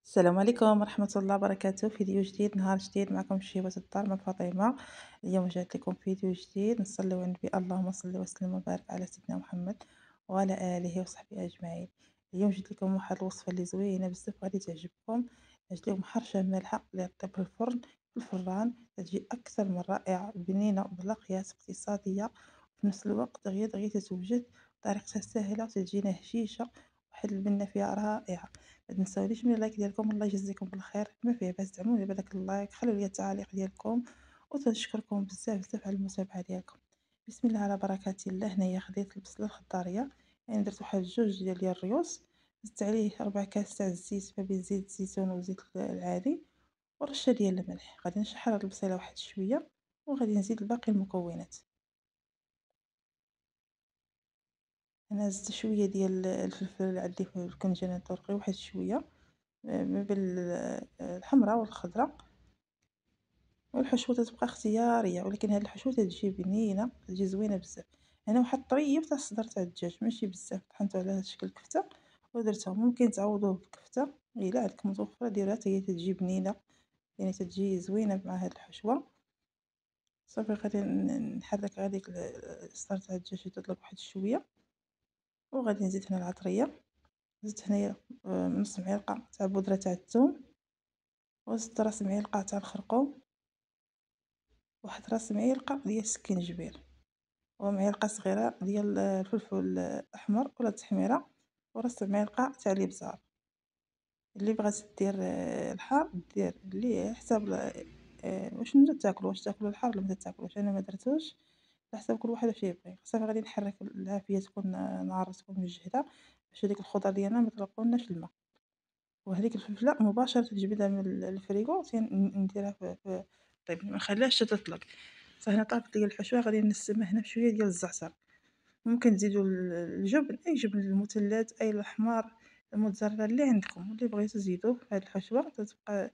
السلام عليكم ورحمة الله وبركاته. فيديو جديد، نهار جديد، معكم شيبة الدار من فاطمة. اليوم جات لكم فيديو جديد، نصلي ونبي اللهم صل وسلم وبارك على سيدنا محمد وعلى آله وصحبه أجمعين. اليوم جبت لكم واحد الوصفة اللي زوينة بزاف غادي تعجبكم. جبت لكم حرشة مالحة اللي طيب في الفرن في الفران، تجي أكثر من رائعة، بنينة بلا قياس، اقتصادية، وفي نفس الوقت دغيا تتوجد، طريقتها سهلة وتجينا هشيشة، واحد البنة فيها رائعة. ما تنساوليش من اللايك ديالكم، الله يجزيكم بالخير، ما فيه باس دعموني بهذاك اللايك، خليو لي التعاليق ديالكم، وتنشكركم بزاف بزاف على المتابعة ديالكم. بسم الله على بركة الله. هنايا خديت البصلة الخضارية، يعني درت واحد جوج ديال الريوس، زدت عليه 4 كاس تاع الزيت، ما بين زيت الزيتون وزيت العادي، ورشة ديال الملح. غادي نشحر هاد البصيلة واحد شوية، وغادي نزيد باقي المكونات. انا زدت شوية ديال الفلفل اللي عندي في الكونجينيتور، غير واحد شوية، ما بين الحمرا والخضرا. والحشوة تتبقى اختيارية، ولكن هاد الحشوة تجي بنينة، تجي زوينة بزاف. هنا واحد الطريف تاع الصدر تاع الدجاج، ماشي بزاف، طحنتو على هاد شكل كفتة ودرتها. ممكن تعوضوه بكفتة الا عندكم متوفرة، ديروها حتى هي تجي بنينة، يعني تجي زوينة مع هاد الحشوة. صافي غادي نحرك هذيك الصدر تاع الدجاج تطلق واحد شوية، وغادي نزيد هنا العطرية. زدت هنايا نص معلقة تاع بودرة تاع الثوم، وزدت راس معلقة تاع الخرقوم، واحد راس معلقة ديال السكينجبير، ومعلقة صغيرة ديال الفلفل الأحمر ولا التحميرة، وربع معلقة تاع الإبزار. اللي بغات دير الحار دير، اللي حساب واش نتا تاكلو، واش تاكلو الحار ولا ما تاكلوش. انا ما درتوش، على حساب كل واحد واش يبغي. صافي غادي نحرك العافية، تكون نار تكون مجهدة باش هذيك الخضر ديالنا ما تغرقولناش الماء. وهذيك الفلفلة مباشرة تجبدها من الفريغو، نديرها في طيب، ما نخليهاش تطلق. فهنا طابت لي الحشوة، غادي نسمها هنا بشوية ديال الزعتر. ممكن تزيدوا الجبن، اي جبن المثلث، اي الاحمر، الموتزاريلا اللي عندكم، اللي بغيتو زيدوه في هذه الحشوه، تتبقى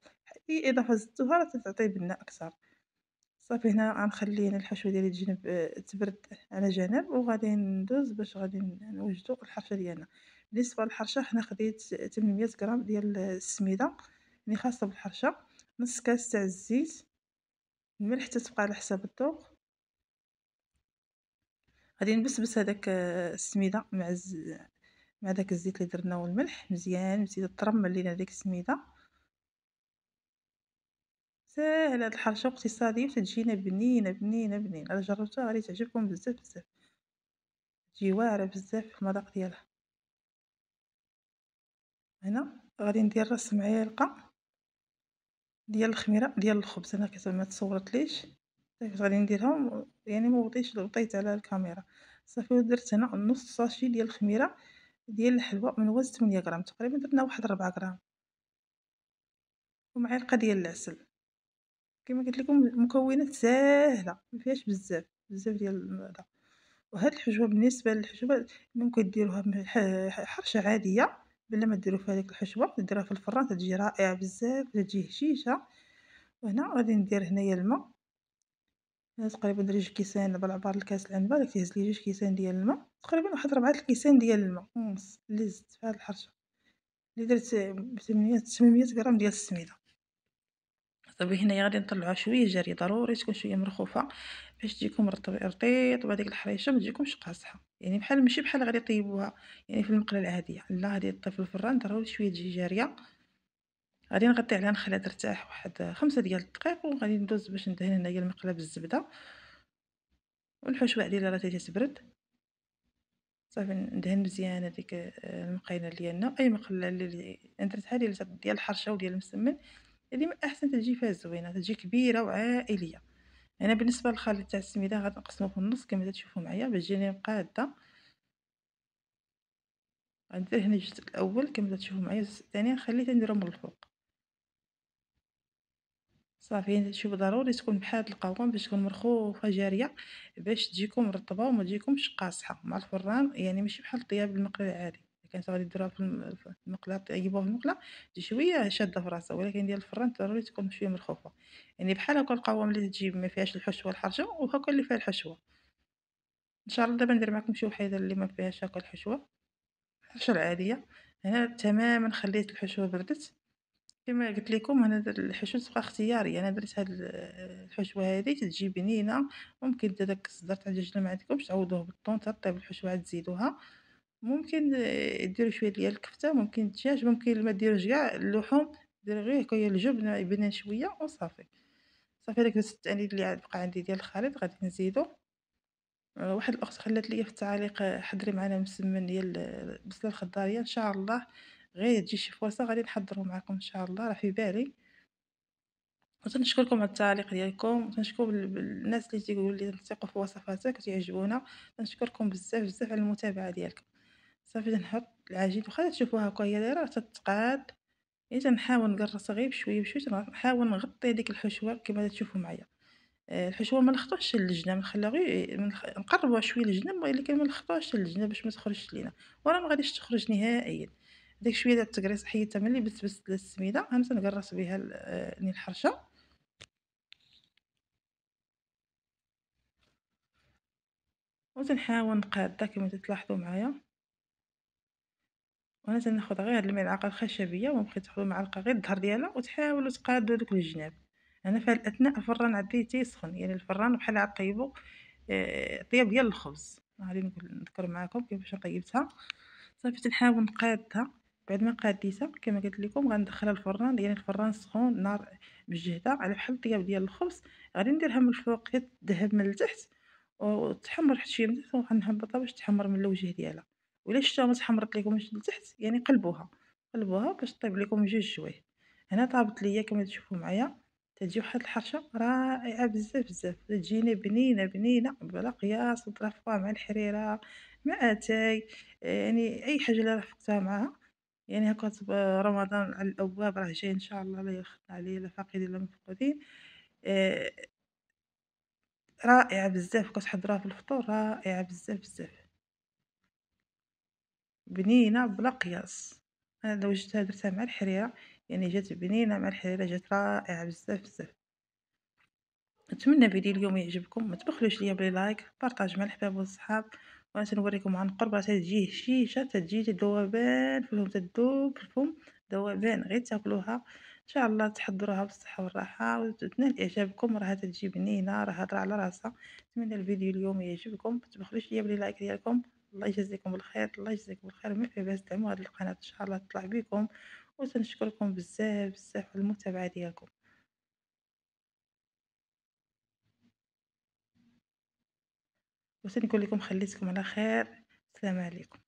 اي اضافه زدتوها راه تعطي بنه اكثر. صافي هنا غنخلي الحشوه ديالي تجنب تبرد على جنب، وغادي ندوز باش غادي نوجدوا الحرشه ديالنا. بالنسبه للحرشه، حنا خديت 800 غرام ديال السميده اللي خاصه بالحرشه، نص كاس تاع الزيت، الملح تتبقى على حساب الذوق. غادي نبسبس هذاك السميده مع داك الزيت اللي درنا والملح مزيان، نزيد ترمل لينا ديك السميده. ساهله هاد الحرشه واقتصاديه، وتجينا بنينه بنينه بنينه. الا جربتوها غادي تعجبكم بزاف بزاف، تجي واعره بزاف في المذاق ديالها. هنا غادي ندير راس معلقه ديال الخميره ديال الخبز، انا كتب ما تصورتليش. صافي غادي نديرها، يعني ما وطيتش، وطيت على الكاميرا. صافي ودرت هنا نص ساشي ديال الخميره ديال الحلوى من وزن 8 غرام تقريبا، درنا واحد 4 غرام، ومعلقه ديال العسل. كما قلت لكم مكونات ساهله، ما فيهاش بزاف بزاف ديال هذا. وهاد الحجوه، بالنسبه للحجوه، ممكن ديروها حرشه عاديه بلا ما ديروا فيها ديك الحشوه، ديروها في الفران تجي رائعه بزاف، تجي هشيشه. وهنا غادي ندير هنايا الماء، تقريبا ندير 2 كيسان بالعبار الكاس العنبه، اللي كيهز لي 2 كيسان ديال الماء، تقريبا واحد 4 كيسان ديال الماء ونص اللي زدت في هاد الحرشه، اللي درت 800 غرام ديال السميده. صافي هنايا غادي نطلعوها شويه جاريه، ضروري تكون شويه مرخوفه باش تجيكم رطيط، وهذيك الحريشه ما تجيكمش قاصحه، يعني بحال ماشي بحال غادي طيبوها يعني في المقله العاديه، لا غادي طيب في الفران، ضروري شويه تجي جاريه. غادي نغطي عليها نخليها ترتاح واحد 5 دقائق، وغادي ندوز باش ندهن هنايا المقله بالزبده، والحشوه ديالها راه تتبرد. صافي ندهن مزيان هذيك المقيله ديالنا، اي مقله اللي درتها ديال الحرشه وديال المسمن، اللي من احسن تجي فيها زوينه، تجي كبيره وعائليه. انا بالنسبه للخليط تاع السميده غادي نقسمو في النص كما تشوفوا معايا باش تجيني قاده. غندير هنا الجزء الاول كما تشوفوا معايا، الجزء الثاني خليته نديرو من الفوق. صافي شوفوا ضروري تكون بحال هاد القوام باش تكون مرخوفه جاريه، باش تجيكم مرطبه وما تجيكمش قاصحه مع الفران، يعني ماشي بحال الطياب المقلي العادي. كانت غادي ديروها في المقله، طيبوها في المقله تجي شويه شاده في راسها، ولكن ديال الفران ضروري تكون شويه مرخوفه، يعني بحال هكا القوام اللي تجي ما فيهاش الحشوه الحرشه، وهكا اللي فيها الحشوه. ان شاء الله دابا ندير معكم شي وحيده اللي ما فيهاش هكا الحشوه، الحشوه العاديه. هنا تماما خليت الحشوه بردت، كما قلت لكم أنا الحشوة تبقى اختيارية، أنا درت هاد الحشوة هادي تتجي بنينة، ممكن داك الصدر تاع الدجاج ما عندكمش تعوضوه بالطون حتى طيب الحشوة عاد تزيدوها، ممكن ديروا شوية ديال الكفتة، ممكن الدجاج، ممكن ما ديروش كاع اللحوم، ديروا غير هكايا الجبنة يبنان شوية وصافي. صافي هاداك التأنيب اللي عاد بقى عندي ديال الخليط غادي نزيدو. واحد الأخت خلات ليا في التعاليق حضري معنا مسمن ديال البصلة الخضارية، إن شاء الله غير تجي شي فرصة غادي نحضرو معاكم إن شاء الله راه في بالي. وتنشكركم على التعاليق ديالكم، وتنشكر الناس اللي تيقولوا لي تنثقوا في وصفاتك وتيعجبونا، تنشكركم بزاف بزاف على المتابعة ديالكم. صافي تنحط العجين واخا تشوفوها هكا هي دايرة راه تتقاد، غير تنحاول نقرصها غير بشوية بشوية، تنحاول نغطي هاديك الحشوة كما تشوفوا معايا. الحشوة ما نخطوش للجنة، نخليها غير نقربوها شوية للجنة، ولكن ما نخطوهاش للجنة باش ما تخرجش لينا، وراه ما غاديش تخرج نهائيًا. ديك شوية ديال التقريص حيدتها ملي بسبست السميدة، أنا تنقرص بها الحرشة. وتنحاول نقادّا كما تلاحظوا معايا، وأنا تناخذ غير هاد الملعقة الخشبية، وممكن تاخذوا معلقة غير الظهر ديالها وتحاولوا تقادوا دوك الجناب. أنا في هاد الأثناء الفران عندي تيسخن، يعني الفران بحال عاد طيبوا طياب ديال الخبز، غادي نذكر معاكم كيفاش طيبتها. صافي تنحاول نقادها، بعد ما قاديتها كما قلت لكم غندخلها الفران، يعني الفران سخون النار مجهدة على بحال الطياب ديال الخبز، غادي نديرها من الفوق غير تذهب من التحت وتحمر حتى شي من التحت، وغنهبطها باش تحمر من الوجه ديالها. وإلا شفتوها ما تحمرت لكمش لتحت يعني قلبوها، قلبوها باش طيب لكم جوج جوايح. هنا طابت ليا كما تشوفوا معايا، تتجي واحد الحرشة رائعة بزاف بزاف، تجيني بنينة بنينة بلا قياس، وترافقوها مع الحريرة مع اتاي، يعني أي حاجة اللي رافقتها معاها. يعني هاكا رمضان على الأبواب راه جاي إن شاء الله لا يخلى عليا لا فاقدين لا مفقودين. آآ رائعة بزاف كتحضروها في الفطور رائعة بزاف بزاف، بنينة بلا قياس. أنا وجدتها درتها مع الحريرة، يعني جات بنينة مع الحريرة، جات رائعة بزاف بزاف. نتمنى فيديو اليوم يعجبكم، ما تبخلوش ليا بلايك، بارطاج مع الأحباب والصحاب، وأنا تنوريكم عن قرب راه تجي هشيشة، تجي ذوبان في الفم، تذوب في الفم ذوبان، غير تاكلوها إن شاء الله تحضروها بالصحة والراحة وتنال إعجابكم، راها تجي بنينة راه هضرة على راسها. نتمنى الفيديو اليوم يعجبكم، ما تبخلوش ليا بلايك ديالكم. الله يجازيكم بالخير، الله يجزيكم بالخير، ما فيه باس دعموا هاد القناة إن شاء الله تطلع بكم، وتنشكركم بزاف بزاف على المتابعة ديالكم. وتنقول لكم خليتكم على خير، السلام عليكم.